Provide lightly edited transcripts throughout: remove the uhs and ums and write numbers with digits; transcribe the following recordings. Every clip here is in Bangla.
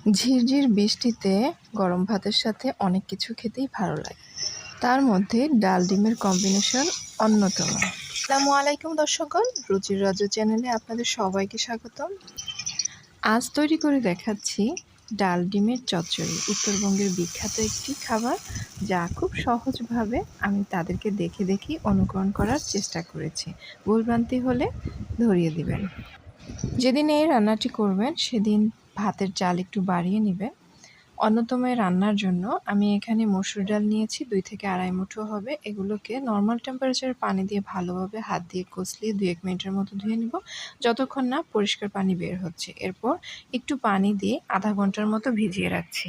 ঝিরঝির বৃষ্টিতে গরম ভাতের সাথে অনেক কিছু খেতেই ভালো লাগে। তার মধ্যে ডাল ডিমের কম্বিনেশন অন্যতম। আসসালামু আলাইকুম দর্শকগণ, রুচির রাজ্য চ্যানেলে আপনাদের সবাইকে স্বাগতম। আজ তৈরি করে দেখাচ্ছি ডাল ডিমের চচ্চড়ি, উত্তরবঙ্গের বিখ্যাত একটি খাবার, যা খুব সহজভাবে আমি তাদেরকে দেখে দেখেই অনুকরণ করার চেষ্টা করেছি। ভুলভ্রান্তি হলে ধরিয়ে দিবেন। যেদিন এই রান্নাটি করবেন সেদিন ভাতের চাল একটু বাড়িয়ে নেবেন। অন্যতম এই রান্নার জন্য আমি এখানে মসুর ডাল নিয়েছি 2 থেকে আড়াই মুঠো হবে। এগুলোকে নর্মাল টেম্পারেচারে পানি দিয়ে ভালোভাবে হাত দিয়ে কষলিয়ে 2-1 মিনিটের মতো ধুয়ে নিব, যতক্ষণ না পরিষ্কার পানি বের হচ্ছে। এরপর একটু পানি দিয়ে আধা ঘন্টার মতো ভিজিয়ে রাখছি।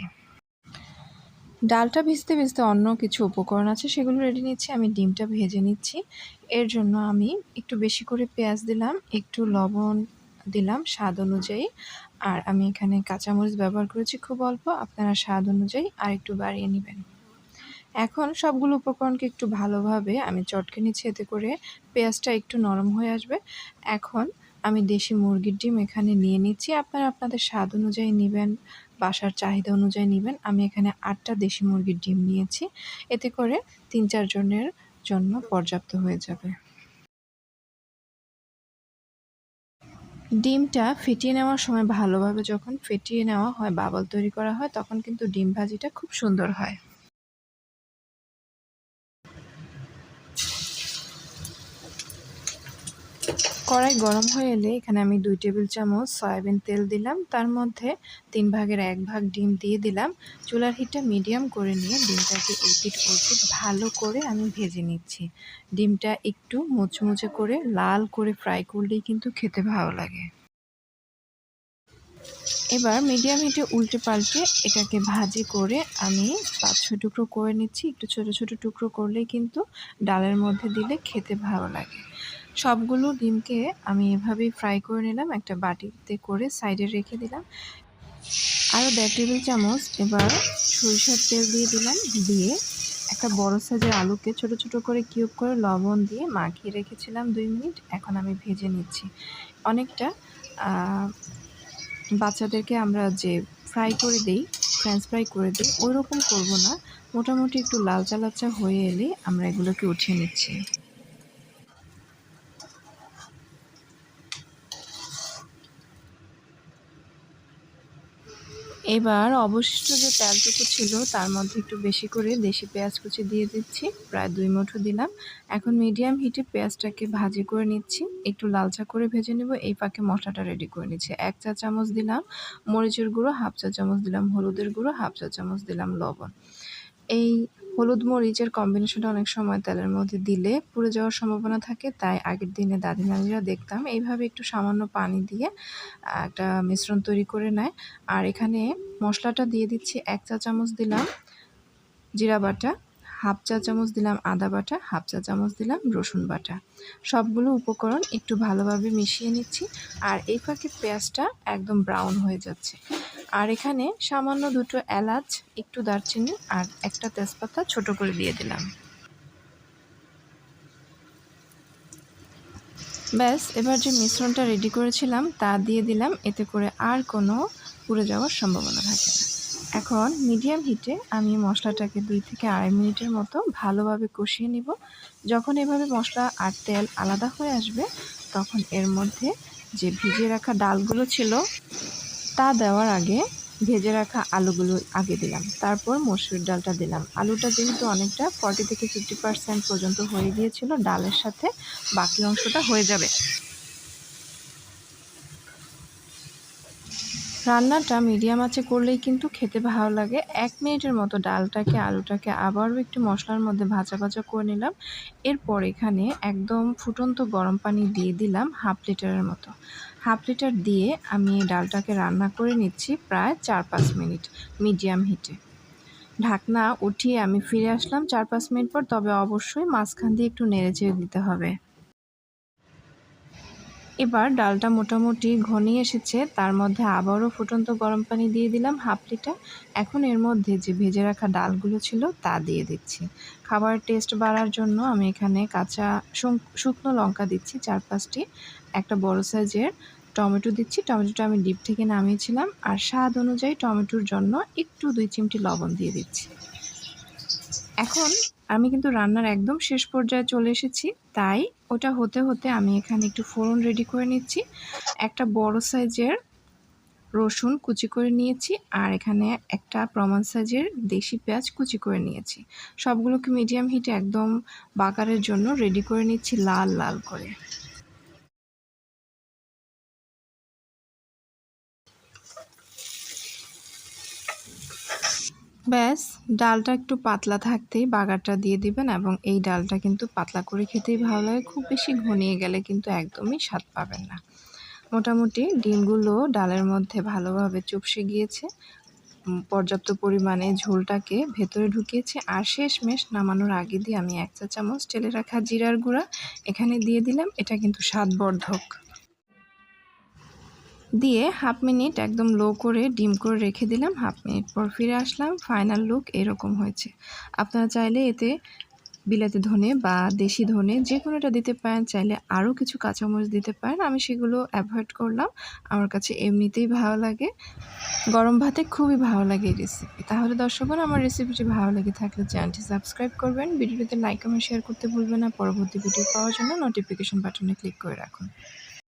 ডালটা ভিজতে ভিজতে অন্য কিছু উপকরণ আছে, সেগুলো রেডি নিচ্ছি। আমি ডিমটা ভেজে নিচ্ছি। এর জন্য আমি একটু বেশি করে পেঁয়াজ দিলাম, একটু লবণ দিলাম স্বাদ অনুযায়ী, আর আমি এখানে কাঁচামরিচ ব্যবহার করেছি খুব অল্প। আপনারা স্বাদ অনুযায়ী আর একটু বাড়িয়ে নেবেন। এখন সবগুলো উপকরণকে একটু ভালোভাবে আমি চটকে নিচ্ছি, এতে করে পেঁয়াজটা একটু নরম হয়ে আসবে। এখন আমি দেশি মুরগির ডিম এখানে নিয়ে নিচ্ছি। আপনারা আপনাদের স্বাদ অনুযায়ী নেবেন, বাসার চাহিদা অনুযায়ী নেবেন। আমি এখানে 8টা দেশি মুরগির ডিম নিয়েছি, এতে করে 3-4 জনের জন্য পর্যাপ্ত হয়ে যাবে। ডিমটা ফেটিয়ে নেওয়ার সময় ভালোভাবে যখন ফেটিয়ে নেওয়া হয়, বাবল তৈরি করা হয়, তখন কিন্তু ডিম ভাজিটা খুব সুন্দর হয়। কড়াই গরম হয়ে এলে এখানে আমি 2 টেবিল চামচ সয়াবিন তেল দিলাম, তার মধ্যে 3 ভাগের 1 ভাগ ডিম দিয়ে দিলাম। চুলার হিটটা মিডিয়াম করে নিয়ে ডিমটাকে এপিট ওপিট ভালো করে আমি ভেজে নিচ্ছি। ডিমটা একটু মুচমুচে করে লাল করে ফ্রাই করলেই কিন্তু খেতে ভালো লাগে। এবার মিডিয়াম হিটে উল্টে পাল্টে এটাকে ভাজি করে আমি 5-6 টুকরো করে নিচ্ছি। একটু ছোট ছোট টুকরো করলেই কিন্তু ডালের মধ্যে দিলে খেতে ভালো লাগে। সবগুলো ডিমকে আমি এভাবেই ফ্রাই করে নিলাম, একটা বাটিতে করে সাইডে রেখে দিলাম। আরও 1.5 টেবিল চামচ এবার সরিষার তেল দিয়ে দিলাম। দিয়ে একটা বড় সাইজের আলুকে ছোট ছোট করে কিউব করে লবণ দিয়ে মাখিয়ে রেখেছিলাম 2 মিনিট। এখন আমি ভেজে নিচ্ছি। অনেকটা বাচ্চাদেরকে আমরা যে ফ্রাই করে দেই, ফ্রেঞ্চ ফ্রাই করে দিই, ওই রকম করবো না। মোটামুটি একটু লালচা লালচা হয়ে এলে আমরা এগুলোকে উঠিয়ে নিচ্ছি। এবার অবশিষ্ট যে তেলটুকু ছিল তার মধ্যে একটু বেশি করে দেশি পেঁয়াজ কুচি দিয়ে দিচ্ছি, প্রায় 2 মুঠো দিলাম। এখন মিডিয়াম হিটে পেঁয়াজটাকে ভাজি করে নিচ্ছি, একটু লালচা করে ভেজে নেব। এই ফাঁকে মশলাটা রেডি করে নিচ্ছি। 1 চা চামচ দিলাম মরিচের গুঁড়ো, 1/2 চা চামচ দিলাম হলুদের গুঁড়ো, 1/2 চা চামচ দিলাম লবণ। এই হলুদ মরিচের কম্বিনেশনটা অনেক সময় তেলের মধ্যে দিলে পুড়ে যাওয়ার সম্ভাবনা থাকে, তাই আগের দিনে দাদি নানিরা দেখতাম এইভাবে একটু সামান্য পানি দিয়ে একটা মিশ্রণ তৈরি করে নেয়। আর এখানে মশলাটা দিয়ে দিচ্ছি। 1 চা চামচ দিলাম জিরা বাটা, 1/2 চা চামচ দিলাম আদা বাটা, 1/2 চা চামচ দিলাম রসুন বাটা। সবগুলো উপকরণ একটু ভালোভাবে মিশিয়ে নিচ্ছি। আর এই ফাঁকে পেঁয়াজটা একদম ব্রাউন হয়ে যাচ্ছে। আর এখানে সামান্য 2টো এলাচ, একটু দারচিনি আর একটা তেজপাতা ছোট করে দিয়ে দিলাম। ব্যাস, এবার যে মিশ্রণটা রেডি করেছিলাম তা দিয়ে দিলাম, এতে করে আর কোনো পুড়ে যাওয়ার সম্ভাবনা থাকে না। এখন মিডিয়াম হিটে আমি মশলাটাকে 2 থেকে আড়াই মিনিটের মতো ভালোভাবে কষিয়ে নিব। যখন এভাবে মশলা আর তেল আলাদা হয়ে আসবে, তখন এর মধ্যে যে ভিজিয়ে রাখা ডালগুলো ছিল তা দেওয়ার আগে ভেজে রাখা আলুগুলো আগে দিলাম, তারপর মসুর ডালটা দিলাম। আলুটা যেহেতু অনেকটা 40 থেকে 50% পর্যন্ত হয়ে গিয়েছিল, ডালের সাথে বাকি অংশটা হয়ে যাবে। রান্নাটা মিডিয়াম আঁচে করলেই কিন্তু খেতে ভালো লাগে। 1 মিনিটের মতো ডালটাকে আলুটাকে আবারও একটু মশলার মধ্যে ভাজা ভাজা করে নিলাম। এরপর এখানে একদম ফুটন্ত গরম পানি দিয়ে দিলাম 1/2 লিটারের মতো। 1/2 লিটার দিয়ে আমি ডালটাকে রান্না করে নিচ্ছি প্রায় 4-5 মিনিট মিডিয়াম হিটে। ঢাকনা উঠিয়ে আমি ফিরে আসলাম 4-5 মিনিট পর, তবে অবশ্যই মাঝখান দিয়ে একটু নেড়েচেড়ে দিতে হবে। এবার ডালটা মোটামুটি ঘনিয়ে এসেছে, তার মধ্যে আবারও ফুটন্ত গরম পানি দিয়ে দিলাম 1/2 লিটার। এখন এর মধ্যে যে ভেজে রাখা ডালগুলো ছিল তা দিয়ে দিচ্ছি। খাবারের টেস্ট বাড়ার জন্য আমি এখানে কাঁচা শুকনো লঙ্কা দিচ্ছি 4-5টি, একটা বড় সাইজের টমেটো দিচ্ছি। টমেটোটা আমি ডিপ থেকে নামিয়েছিলাম। আর স্বাদ অনুযায়ী টমেটোর জন্য একটু 2 চিমটি লবণ দিয়ে দিচ্ছি। এখন আমি কিন্তু রান্নার একদম শেষ পর্যায়ে চলে এসেছি, তাই ওটা হতে হতে আমি এখানে একটু ফোড়ন রেডি করে নিচ্ছি। একটা বড় সাইজের রসুন কুচি করে নিয়েছি, আর এখানে একটা প্রমাণ সাইজের দেশি পেঁয়াজ কুচি করে নিয়েছি। সবগুলোকে মিডিয়াম হিটে একদম বাগারের জন্য রেডি করে নিচ্ছি লাল লাল করে। ব্যাস, ডালটা একটু পাতলা থাকতেই বাগারটা দিয়ে দিবেন, এবং এই ডালটা কিন্তু পাতলা করে খেতেই ভালো লাগে। খুব বেশি ঘনিয়ে গেলে কিন্তু একদমই স্বাদ পাবেন না। মোটামুটি ডিমগুলো ডালের মধ্যে ভালোভাবে চুপসে গিয়েছে, পর্যাপ্ত পরিমাণে ঝোলটাকে ভেতরে ঢুকিয়েছে। আর শেষমেশ নামানোর আগে দিয়ে আমি 1 চা চামচ টেলে রাখা জিরার গুঁড়া এখানে দিয়ে দিলাম। এটা কিন্তু স্বাদবর্ধক। দিয়ে হাফ মিনিট একদম লো করে ডিম করে রেখে দিলাম। হাফ মিনিট পর ফিরে আসলাম। ফাইনাল লুক এরকম হয়েছে। আপনারা চাইলে এতে বিলাতি ধনে বা দেশি ধনে যে কোনোটা দিতে পারেন, চাইলে আরও কিছু কাঁচামরিচ দিতে পারেন। আমি সেগুলো অ্যাভয়েড করলাম, আমার কাছে এমনিতেই ভালো লাগে। গরম ভাতে খুবই ভালো লাগে এই রেসিপি। তাহলে দর্শকগণ, আমার রেসিপিটি ভালো লেগে থাকলে চ্যানেলটি সাবস্ক্রাইব করবেন, ভিডিওতে লাইক কমেন্ট শেয়ার করতে ভুলবেন না। পরবর্তী ভিডিও পাওয়ার জন্য নোটিফিকেশন বাটনে ক্লিক করে রাখুন।